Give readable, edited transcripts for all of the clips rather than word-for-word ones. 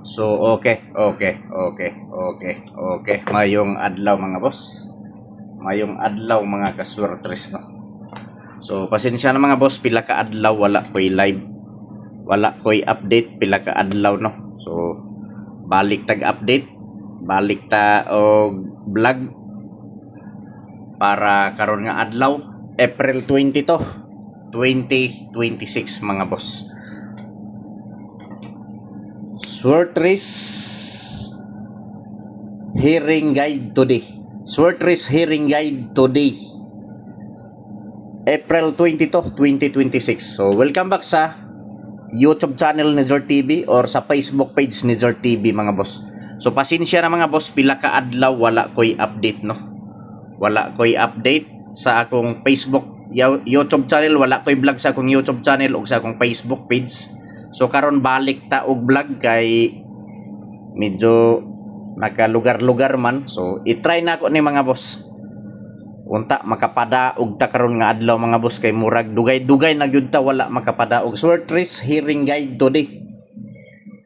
So, okay. Mayong adlaw mga boss. Mayong adlaw mga kaswertres, no. So, pasensya na mga boss, pila ka adlaw wala ko'y live. Wala ko'y update, pila ka adlaw, no. So, balik tag-update, balik ta og vlog para karon nga adlaw, April 22, 2026 mga boss. Swertres hearing guide today. Swertres hearing guide today. April 22, 2026. So, welcome back sa YouTube channel ni Zor TV or sa Facebook page ni Zor TV mga boss. So, pasensya na mga boss, pila ka adlaw wala ko'y update, no. Wala ko'y update sa akong Facebook YouTube channel, wala ko'y vlog sa akong YouTube channel o sa akong Facebook page. So karon balik ta og vlog kay medyo nakalugar-lugar man. So i-try na ko ni mga boss. Unta makapada og ta karon nga adlaw mga boss kay murag dugay-dugay na gyud ta wala makapada og Swertres hearing guide today.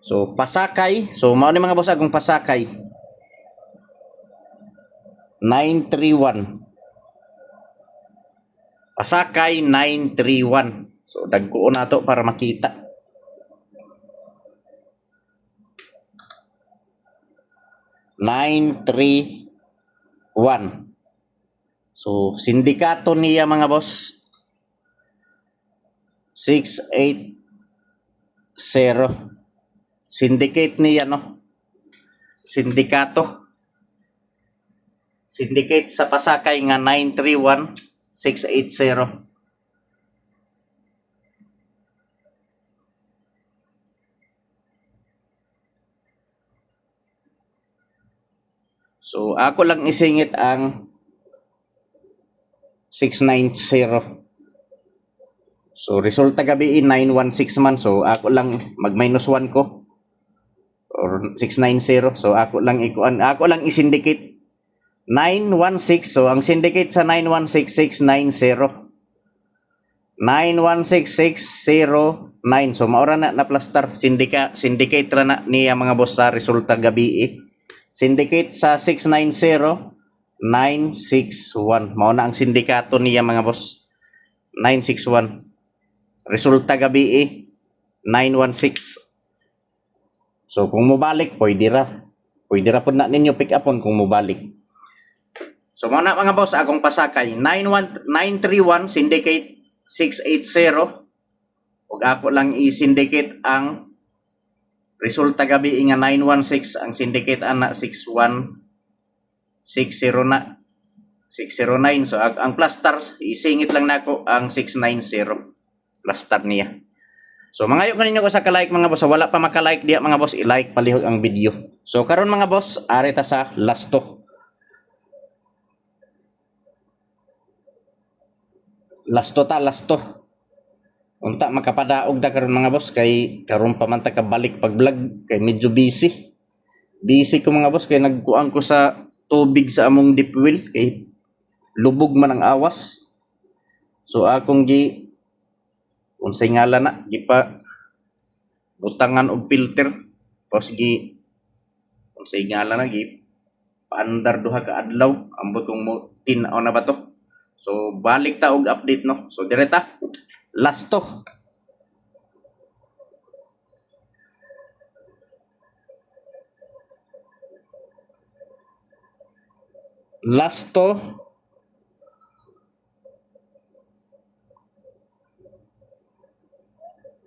So pasakay, so mao ni mga boss akong pasakay 931. Pasakay 931. So dagko na to para makita. 931. So sindikato niya mga boss 680. Syndicate niya, no. Sindikato. Syndicate sa pasakay nga 931 680. So ako lang isingit ang 690. So resulta gabi 916 man. So ako lang mag -1 ko or 690. So ako lang isindicate 916. So ang syndicate sa 916 609. So maura na plaster syndicate ra na niya mga boss sa resulta gabi. Syndicate sa 690 961. Mao na ang sindikato niya mga boss. 961. Resulta gabi 916. So kung mobalik pwede ra pud na ninyo pick upon kung mobalik. So mao na mga boss akong pasakay 931 syndicate 680 ug ako lang i-syndicate ang resulta gabi nga 916. Ang syndicate ana 61609. So ang plus stars isingit lang nako ang 690 plus star niya. So mangayo kaninyo ko sa ka-like mga boss. Wala pa maka-like diha mga boss, i-like palihog ang video. So karon mga boss, ari ta sa lasto. Lasto. Unta makapadaog ta karon mga boss kay karon pa man ta kabalik pag vlog kay medyo busy. Busy ko mga boss kay nagkuan ko sa tubig sa among deep well kay lubog man ang awas. So akong gi unsay ngalan na gipa butangan og filter tapos gi unsay ngalan na gi paandar duha ka adlaw ambot kong mo tin-aw na ba to. So balik ta og update, no. So direta lasto. Lasto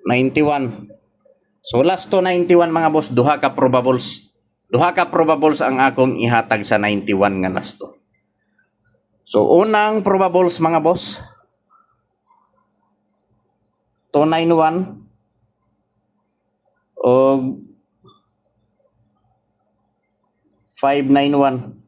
91. So lasto 91 mga boss, duha ka probables. Duha ka probables ang akong ihatag sa 91 nga lasto. So unang probables mga boss 291 o 591.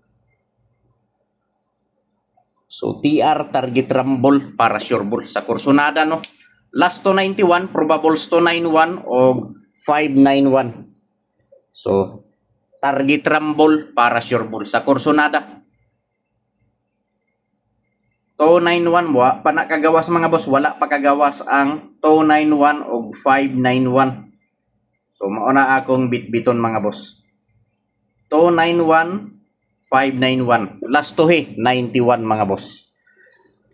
So TR target rumble para sure ball sa Kursonada, no. Last 291 probables 291 o 591. So target rumble para sure ball sa Kursonada. 291 wa pa nakagawas mga boss, wala pa kagawas ang 291 o 591. So mauna akong bitbiton mga boss. 291 591. Last to 91 mga boss.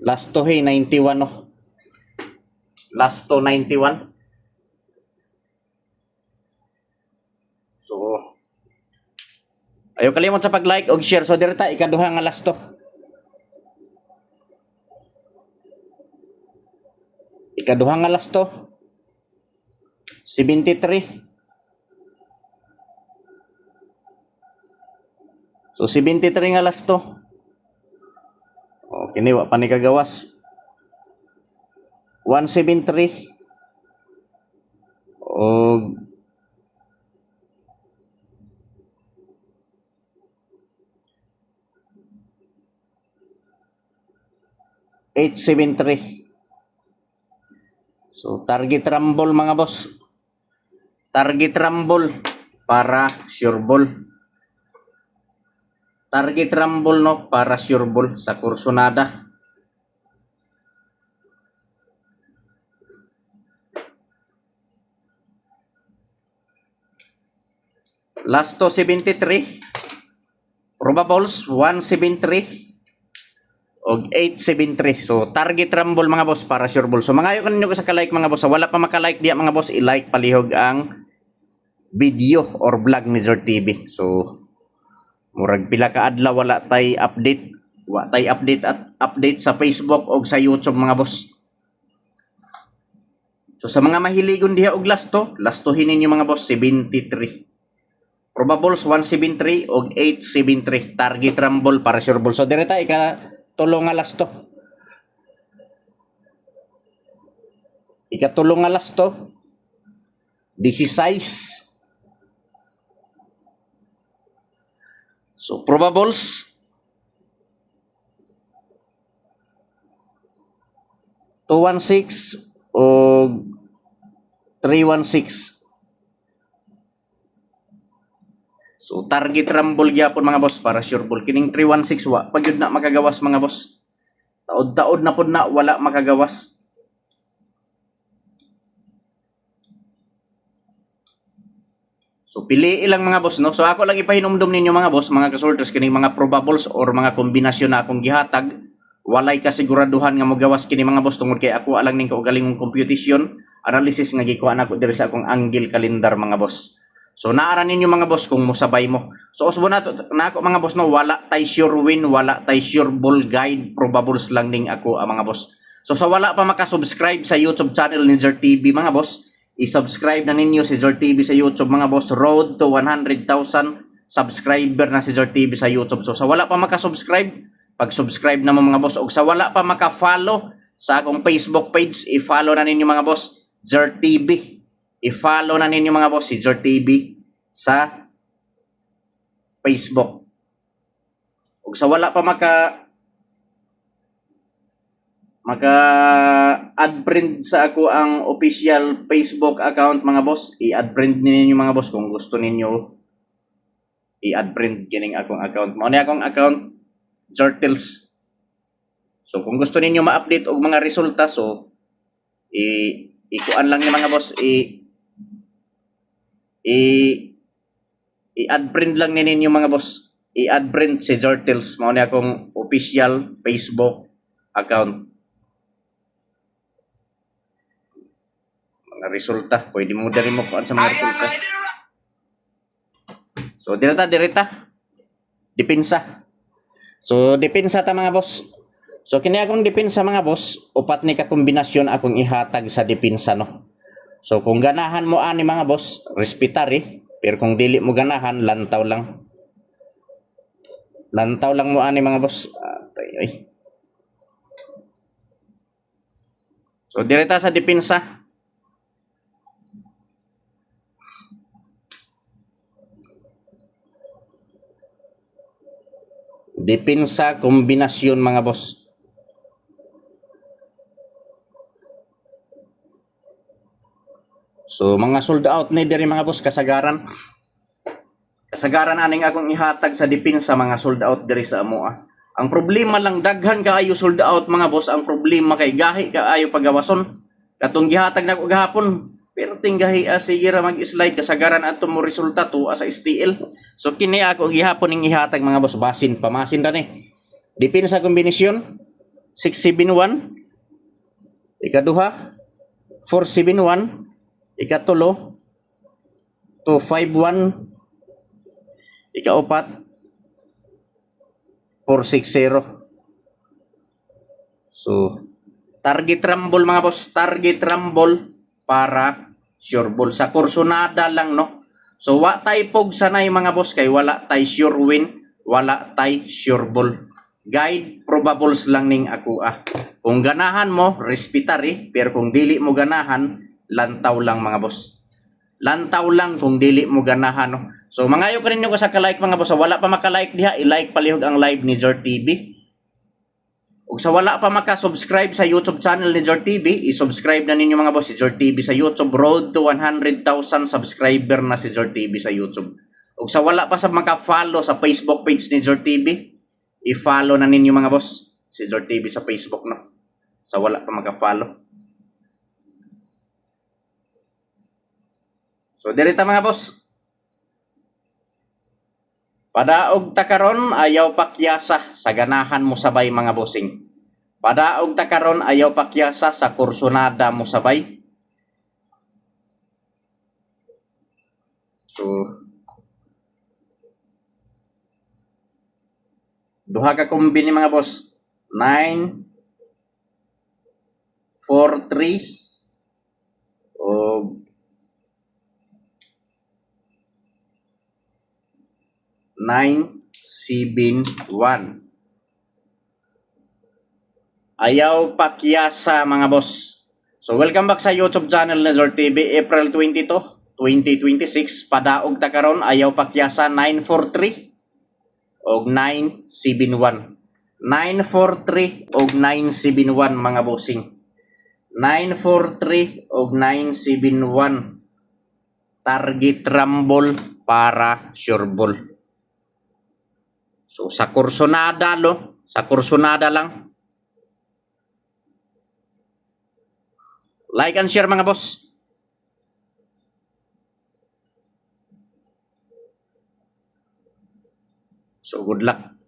Last to 91 no. Last to 91. So ayaw kalimot sa pag-like og share. So direta ikaduha nga last to. Ikaduha nga last to. 73. So 73 nga last to. Okay, wa pa ni kagawas. 173 o 873. So target rumble mga boss. Target rumble para sure ball. Target rumble no para sure ball sa Kursonada. Last to 73. Probables 173 og 873. So target rumble mga boss para sure ball. So mangayo kaninyo sa ka-like mga boss. Wala pa maka-like diya mga boss, i-like palihog ang video or vlog ni Zor TV. So murag pila ka adlaw wala tay update. Wa tay update at update sa Facebook o sa YouTube mga boss. So sa mga mahiligon diha og lastohin ninyo mga boss 73. Probables 173 og 873. Target rumble para sure ball. So direta ikatulong nga lasto. Ikatulong nga lasto. 16. So probables 216 o 316. So target rumble gyapon mga boss para sure ball. Kining 316 wa pagyud na makagawas mga boss. Taod-taod na pud na wala makagawas. So pili ilang mga boss no. So ako lang ipahinumdum ninyo mga boss, mga kasulters, kining mga probables or mga kombinasyon na akong gihatag, walay kasiguraduhan nga mogawas kini mga boss tungod kay ako alang ning kaugalingong computation, analysis nga gikuha nako diri sa akong angle calendar mga boss. So naara ninyo mga boss kung mosabay mo. So usbo na ako mga boss no, wala tay sure win, wala tay sure ball guide, probables lang ning ako mga boss. So sa wala pa maka-subscribe sa YouTube channel ni Zor TV mga boss, i-subscribe na ninyo si Zor TV sa YouTube mga boss. Road to 100,000 subscriber na si Zor TV sa YouTube. So sa wala pa maka-subscribe, pag-subscribe na mo mga boss. O sa wala pa maka-follow sa akong Facebook page, i-follow na ninyo mga boss Zor TV. I-follow na ninyo mga boss si Zor TV sa Facebook. O sa wala pa maka-add friend sa ako ang official Facebook account mga boss, i-add friend ninyo mga boss kung gusto ninyo i-add friend kining akong account. Mao ni akong account Jortels. So kung gusto ninyo ma-update og mga resulta, so ikuan lang ni mga boss, i-add friend lang ninyo mga boss. I-add friend si Jortels. Mao ni akong official Facebook account. Mga resulta, pwede mo dari mo kuan sa mga resulta. So direta depensa. So depensa ta mga boss. So kini akong depensa mga boss, upat ni ka kombinasyon akong ihatag sa depensa no. So kung ganahan mo ani mga boss, respetari, pero kung dili mo ganahan, lantaw lang. Lantaw lang mo ani mga boss. Ay. So direta sa depensa. Depensa kombinasyon mga boss. So mga sold out ni diri mga boss kasagaran. Kasagaran aning akong ihatag sa depensa mga sold out diri sa amoa. Ang problema lang daghan kaayo sold out mga boss. Ang problema kay gahi kaayo pagawason. Katong gihatag nako gahapon Pero tinggahi sige ra mag-slide kasagaran ato mo resulta to sa STL. So kini ako gihapon ning ihatag mga boss basin pamasin ra ni. Dipin sa kombinasyon 671 ikaduha 471 ikatulo 251 ikaupat 460. So target rumble mga boss, target rumble para sure ball sa kursonada lang no. So wa tay pog sanay mga boss kay wala tay sure win, wala tay sure ball. Guide probables lang ning ako Kung ganahan mo, respetari, pero kung dili mo ganahan, lantaw lang mga boss. Lantaw lang kung dili mo ganahan no. So mangayo ka rin nyo sa ka-like mga boss. Wala pa maka-like diha, i-like palihog ang live ni Jor TV. Ug sa wala pa maka-subscribe sa YouTube channel ni Jor TV, i-subscribe na ninyo mga boss si Jor TV sa YouTube. Road to 100,000 subscriber na si Jor TV sa YouTube. Ug sa wala pa sa maka-follow sa Facebook page ni Jor TV, i-follow na ninyo mga boss si Jor TV sa Facebook no. Sa wala pa maka-follow. So direta mga boss. Padaog takaron ayaw pakyasa sa ganahan mo sabay mga bossing. Padaog takaron ayaw pakyasa sa kursonada mo sabay. So duha ka kombini mga boss. 9 4 3 o 971. Ayaw pakyasa mga boss. So welcome back sa YouTube channel ni Jor TV. April 22, 2026. Padaog ta karon ayaw pakyasa 943 og 971. 943 og 971 mga bossing. 943 og 971. Target rumble para sure ball. So sa kursonada sa kursonada lang. Like and share mga boss. So good luck.